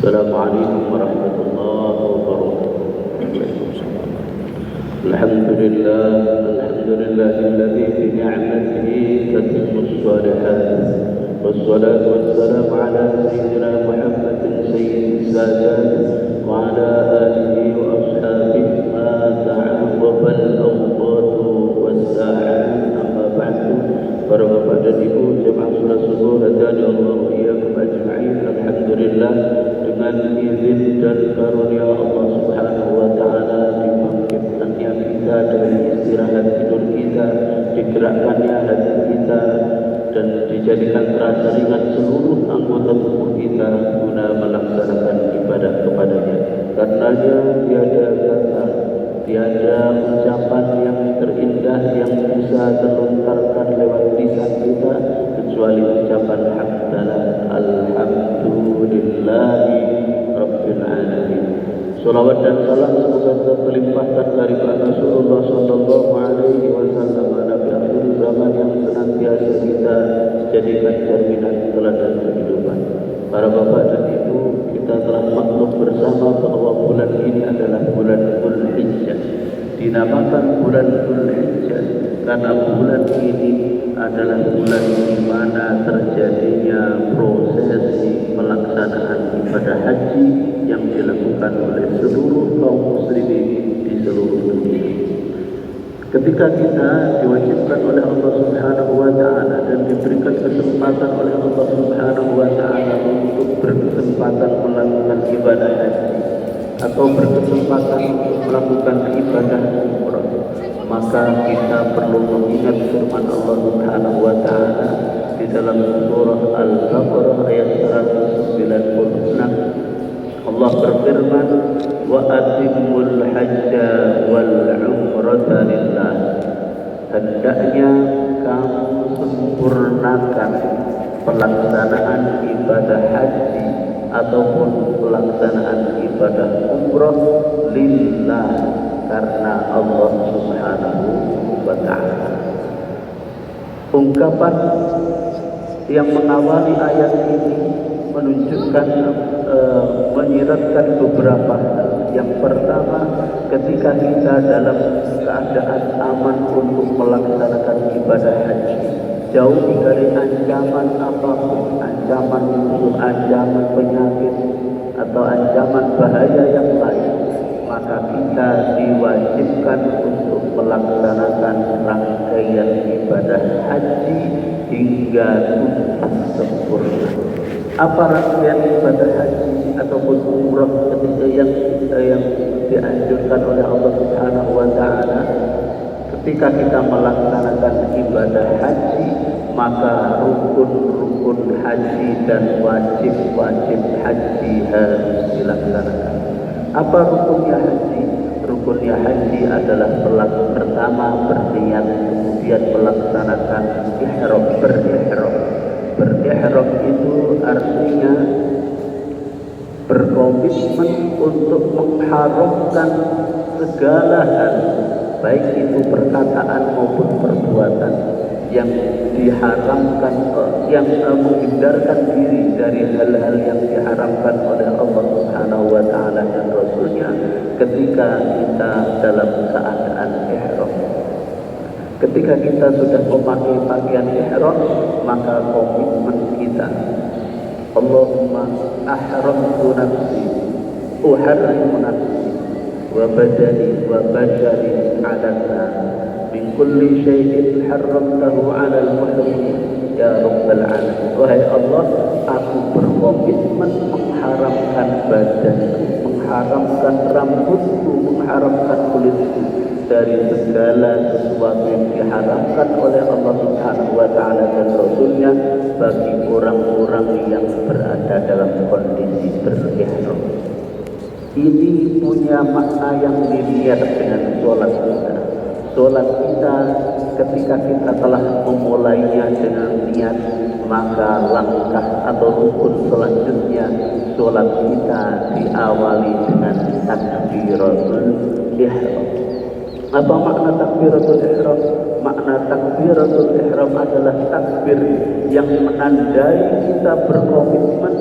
Assalamualaikum warahmatullahi wabarakatuh. Alhamdulillahilladzi bi ni'matihi tatimmus shalihat. Wassalatu wassalamu ala sayyidina Muhammadin sayyidis sadat wa ala alihi wa ashabihi ma ta'aqqabal awqatu was-sa'at. Amma ba'du. Para bapak dan ibu jemaah salat subuh hadani Allah wa iyyakum ajma'in. Alhamdulillah, dengan izin dan karunia Allah Subhanahu wa taala, dibangkitkannya kita dari istirahat tidur kita, digerakkannya hati kita dan dijadikan terasa ringan seluruh anggota tubuh kita guna melaksanakan ibadah kepadanya. Karenanya tiada kata, tiada ucapan yang terindah yang bisa terlontarkan lewat lisan kita kecuali ucapan hamdalah alhamdulillahi rabbil alamin. Salawat dan salam semoga terlimpahkan dari Rasulullah sallallahu alaihi wasallam, nabi akhir zaman yang senantiasa kita jadikan cerminan teladan kehidupan. Para bapak dan ibu, kita telah maklum bersama bahwa bulan ini adalah bulan Dzulhijjah. Dinamakan bulan Dzulhijjah karena bulan ini adalah bulan di mana terjadinya prosesi pelaksanaan ibadah haji yang dilakukan oleh seluruh kaum muslimin di seluruh dunia. Ketika kita diwajibkan oleh Allah Subhanahu wa taala dan diberikan kesempatan oleh Allah Subhanahu wa taala untuk berkesempatan melakukan ibadah haji atau berkesempatan untuk melakukan ibadah umrah, maka kita perlu mengingat firman Allah Subhanahu wa taala di dalam surah Al-Baqarah ayat 196. Allah berfirman, wa atimmul hajja wal umrata lillah. Hendaknya kamu sempurnakan pelaksanaan ibadah haji ataupun pelaksanaan ibadah umrah lillah, karena Allah Subhanahu wa ta'ala. Ungkapan yang mengawali ayat ini menunjukkan menyiratkan beberapa hal. Yang pertama, ketika kita dalam keadaan aman untuk melaksanakan ibadah haji, jauh dari ancaman apapun, ancaman musuh, ancaman penyakit atau ancaman bahaya yang lain, maka kita diwajibkan untuk melaksanakan rangkaian ibadah haji hingga tuntas sempurna. Apa rangkaian ibadah haji ataupun umrah yang dianjurkan oleh Allah Subhanahu wa taala? Ketika kita melaksanakan ibadah haji, maka rukun-rukun haji dan wajib-wajib haji harus dilaksanakan. Apa rukunnya haji? Rukunnya haji adalah pertama berniat, kemudian melaksanakan ihram, berihram. Berihram itu artinya berkomitmen untuk mengharamkan segala hal, baik itu perkataan maupun perbuatan yang diharamkan, yang menghindarkan diri dari hal-hal yang diharamkan oleh Allah Subhanahu wa taala dan Rasulnya ketika kita dalam keadaan ihram. Ketika kita sudah memakai pakaian ihram, maka komitmen kita, Allahumma ahramtu nafsi, uharrimu nafsi wa badani wa bashari ala nar min kulli syai'in haramtahu ala al-muhrim ya rabbal alamin. Wahai Allah, aku berkomitmen mengharamkan badanku, mengharamkan rambutku, mengharamkan kulitku dari segala sesuatu yang diharamkan oleh Allah Subhanahu wa taala dan Rasulnya bagi orang-orang yang berada dalam kondisi berihram. Ini punya makna yang dilihat dengan sholat kita. Sholat kita ketika kita telah memulainya dengan niat, maka langkah atau rukun selanjutnya sholat kita diawali dengan takbiratul ihram. Apa makna takbiratul ihram? Makna takbiratul ihram adalah takbir yang menandai kita berkomitmen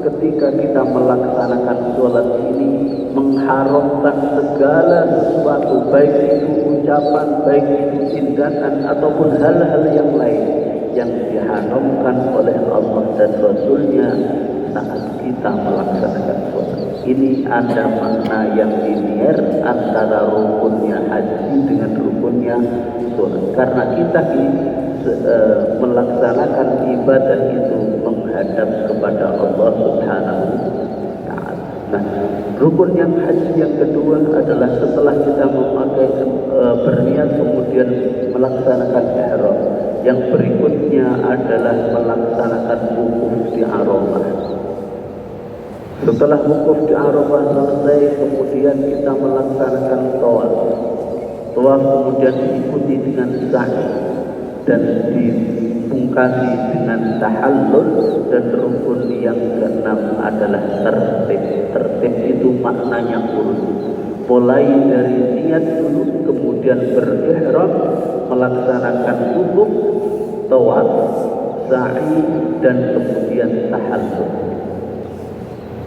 ketika kita melaksanakan sholat ini mengharamkan segala sesuatu, baik itu ucapan, baik itu tindakan ataupun hal-hal yang lain yang diharamkan oleh Allah dan Rasulnya saat kita melaksanakan sholat. Ini ada makna yang linear antara rukunnya haji dengan rukunnya sholat, karena kita melaksanakan ibadah itu menghadap kepada Allah Subhanahu wa Ta'ala. Nah, rukun yang haji yang kedua adalah setelah kita memakai berniat kemudian melaksanakan ihram. Yang berikutnya adalah melaksanakan wukuf di Arafah. Setelah wukuf di Arafah selesai, kemudian kita melaksanakan tawaf. Tawaf kemudian diikuti dengan sa'i dan dipungkasi dengan tahallul, dan rukun yang keenam adalah tertib. Tertib itu maknanya urut. Mulai dari niat dulu, kemudian berihram, melaksanakan wukuf, tawaf, sa'i, dan kemudian tahallul.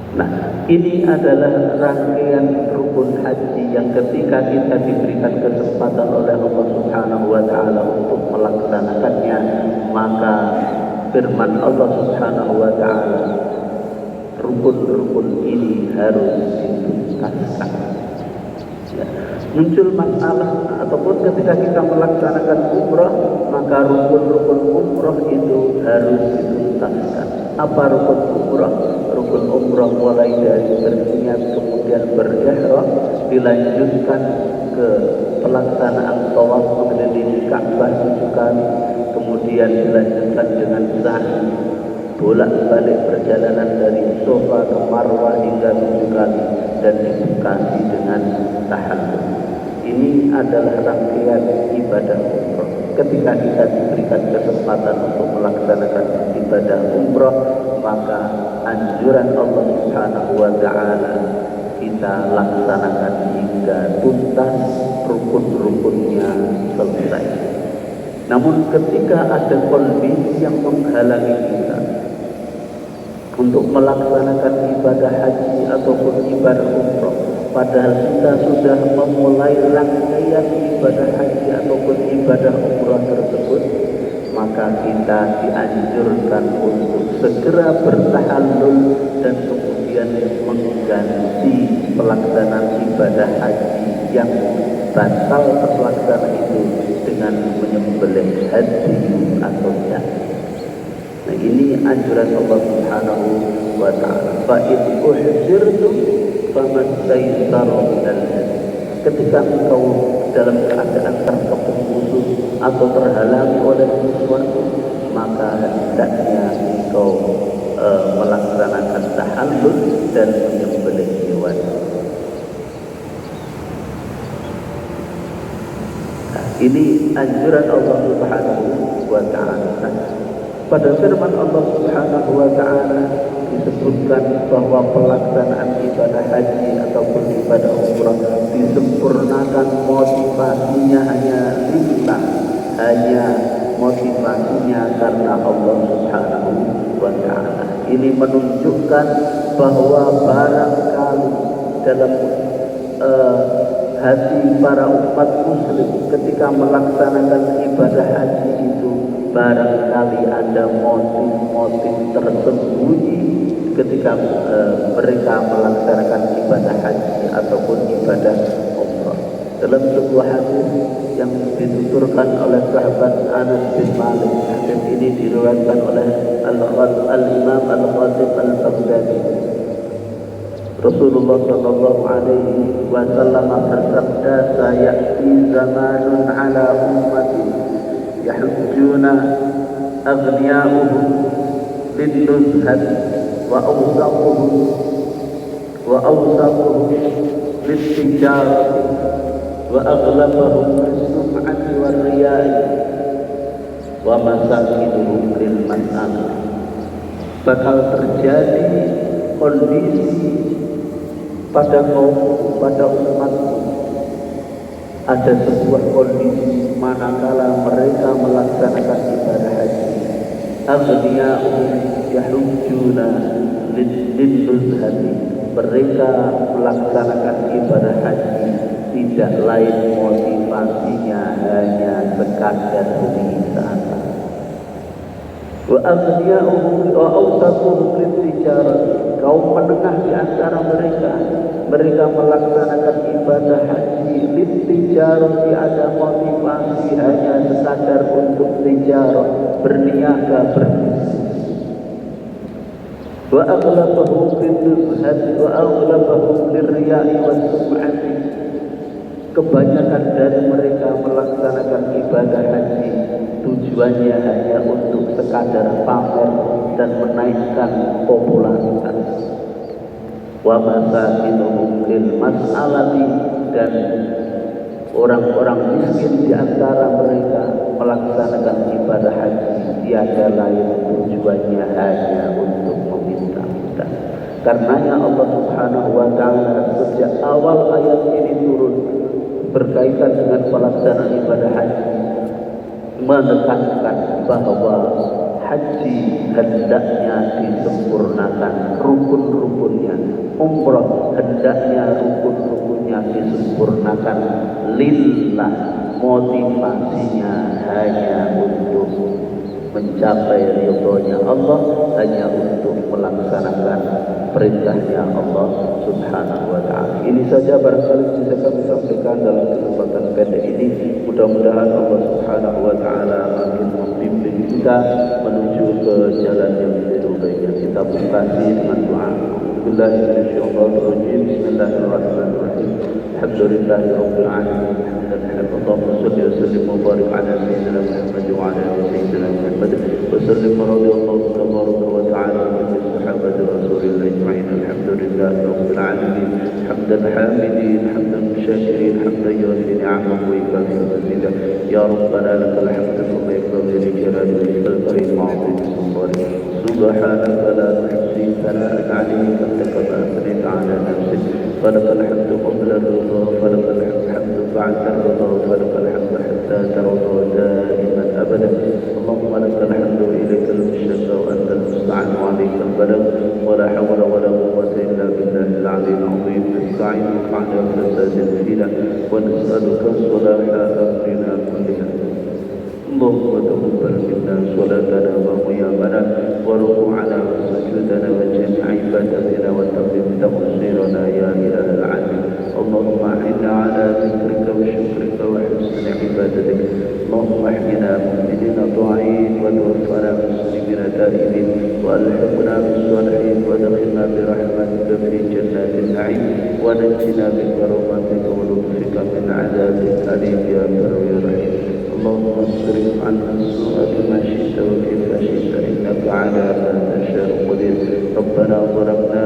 Nah, ini adalah rangkaian rukun haji yang ketika kita diberikan kesempatan oleh Allah Subhanahu wa Ta'ala untuk melaksanakannya, maka firman Allah Subhanahu wa Ta'ala, rukun-rukun ini harus dituntaskan. Ya. Muncul masalah ataupun ketika kita melaksanakan umrah, maka rukun-rukun umrah itu harus dituntaskan. Apa rukun umrah? Rukun umrah mulai dari berniat kemudian berihram, dilanjutkan ke pelaksanaan tawaf mengelilingi Ka'bah 7 kali, kemudian dilanjutkan dengan sa'i, bolak-balik perjalanan dari Safa ke Marwah hingga 7 kali, dan dipungkasi dengan tahallul. Ini adalah rangkaian ibadah umrah. Ketika kita diberikan kesempatan untuk melaksanakan ibadah umrah, maka anjuran Allah Subhanahu wa Ta'ala kita laksanakan hingga tuntas, rukun-rukunnya selesai. Namun ketika ada kondisi yang menghalangi kita untuk melaksanakan ibadah haji ataupun ibadah umrah, padahal kita sudah memulai rangkaian ibadah haji ataupun ibadah umrah tersebut, maka kita dianjurkan untuk segera bertahallul dan kemudian mengganti pelaksanaan ibadah haji yang batal terlaksana itu dengan menyembelih hadyu atau jazah. Nah, ini anjuran Allah Subhanahu wa Ta'ala. Fa in uhsirtum famastaysara minal hadyi. Ketika engkau dalam keadaan terkepung musuh atau terhalangi oleh sesuatu, maka hendaknya engkau melaksanakan tahallul dan menyembelih hewan. Nah, ini anjuran Allah Subhanahu wa Ta'ala. Pada firman Allah Subhanahu wa Ta'ala disebutkan bahwa pelaksanaan ibadah haji ataupun ibadah umrah disempurnakan motivasinya hanya lillah, hanya motivasinya karena Allah Subhanahu wa Ta'ala. Ini menunjukkan bahwa barangkali dalam hati para umat muslim ketika melaksanakan ibadah haji itu barangkali ada motif-motif tersembunyi ketika mereka melaksanakan ibadah haji ataupun ibadah umrah. Dalam sebuah hadis yang dituturkan oleh sahabat Anas bin Malik, hadis ini diriwayatkan oleh Al-Imam Al-Khatib Al-Baghdadi. Rasulullah sallallahu alaihi wasallam bersabda, "Sayati zamanun ala ummati yahujjuna aghniya'uhum lin-nuzhat wa awsaquhum lit-tijarati wa aghlabahum lis-sum'ati war-riya'i wa masakinuhum lil-mas'alah." Bakal terjadi kondisi pada umatku, ada sebuah kondisi manakala mereka melaksanakan ibadah haji, aghniya'uhum yahujjuna Binnuzhati, mereka melaksanakan ibadah haji tidak lain motivasinya hanya sekadar wisata. Wa aghniya'uhum wa awsatuhum litijarah, kaum menengah di antara mereka melaksanakan ibadah haji litijarah, ada motivasi hanya sekadar untuk tijarah, berniaga, berbisnis. Wa aghlabahum lirrizhati wa aghlabahum lirriya'i was sum'ati, kebanyakan dari mereka melaksanakan ibadah haji tujuannya hanya untuk sekadar pamer dan menaikkan popularitas. Wa masakinuhum lil mas'alati, dan orang-orang miskin di antara mereka melaksanakan ibadah haji tiada lain tujuannya hanya untuk meminta-minta. Karenanya Allah Subhanahu wa taala sejak awal ayat ini turun berkaitan dengan pelaksanaan ibadah haji menekankan bahwa haji hendaknya disempurnakan rukun-rukunnya, umrah hendaknya rukun-rukunnya disempurnakan lillah, motivasinya hanya untuk mencapai ridhonya Allah, hanya untuk melaksanakan perintahnya Allah Subhanahu wa taala. Ini saja barangkali bisa kami sampaikan dalam kesempatan pendek ini. Mudah-mudahan Allah Subhanahu wa taala makin membimbing kita menuju ke jalan yang diridhoinya. Kita berkasi dengan doa. Bismillahirrahmanirrahim. Alhamdulillahirabbil alamin. Allahumma shalli wa sallim wa barik ala sayyidina Muhammad wa ala ali sayyidina Muhammad wa sallim radhiyallahu tabaraka wa ta'ala min sahabati rasulillah ajma'in. Alhamdulillahirabbil alamin. Hamdan hamidin, hamdan shakirin, hamdan yu'ti ni'amahu wa yukafi mazidah. Ya rabbana lakal hamdu kama yanbaghi li jalali wajhikal karim wa 'azimi sultanik. Subhanaka la nuhsi thana'an 'alayka anta kama athnayta 'ala nafsik. Falakal hamdu qabla ar-ridha, falakal hamdu ba'da ar-ridha, falakal hamdu hatta tarda da'iman abadan. Allahumma lakal hamdu wa ilaikal mushaka wa antal musta'an wa 'alaikal balagh wa la hawla wa la quwwata illa billahil 'aliyyil 'azim. Nasta'inuka 'ala fasadil fina wa nas'aluka salaha amrina kullihi. اللهم تقبل منا صلاتنا وقيامنا وركوعنا وسجودنا وجميع عبادتنا وتقبل تقصيرنا يا اله العالمين. اللهم اعنا على ذكرك وشكرك وحسن عبادتك. اللهم احينا مؤمنين طاعين وتوفنا مسلمين تائبين والحقنا بالصالحين وادخلنا برحمتك في جنات النعيم ونجنا بكرامتك ولطفك من عذاب اليم يا بر يا رحيم. اللهم اصرف عنا السوء بما شئت وكيف شئت انك على ما تشاء قدير. ربنا ظلمنا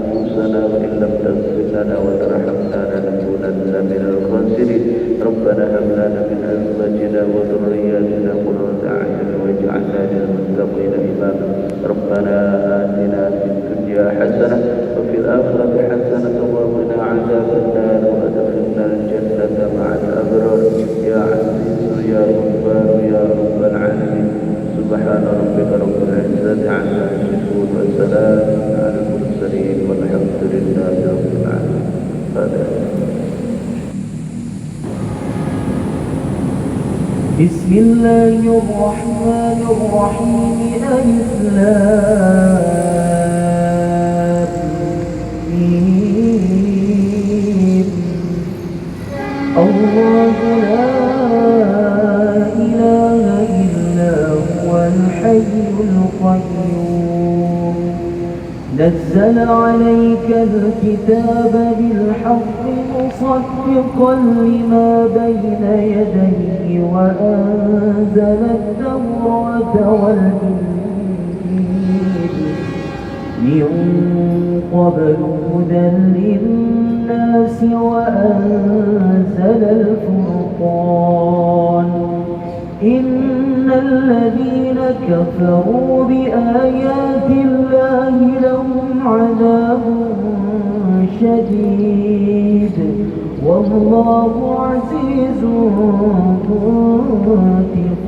انفسنا وان لم تغفر لنا وترحمنا لنكونن من الخاسرين. ربنا هب لنا من ازواجنا وذرياتنا قرة اعين واجعلنا للمتقين اماما. ربنا اتنا في الدنيا حسنه وفي الاخره حسنه وقنا عذاب النار وادخلنا الجنه مع الابرار يا عزيز يا غفار يا رب العالمين. سبحان ربك رب العزة عما يصفون وسلام على المرسلين والحمد لله رب العالمين. بسم الله الرحمن الرحيم. ألف لام ميم. الله لا إله إلا هو الحي القيوم. نزل عليك الكتاب بالحق مصدقا لما بين يديه وأنزل التوراة والإنجيل من قبل هدى للناس وأنزل الفرقان. إن الذين كفروا بآيات الله لهم عذاب شديد والله عزيز ذو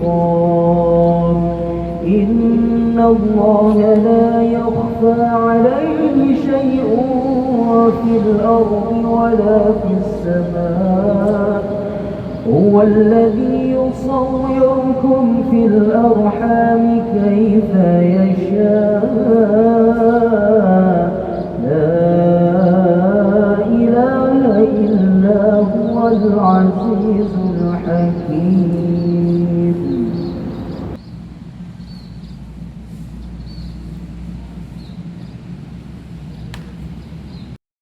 انتقام. إن الله لا يخفى عليه شيء الأرض ولا في السماء هو الذي يصوركم في الأرحام كيف يشاء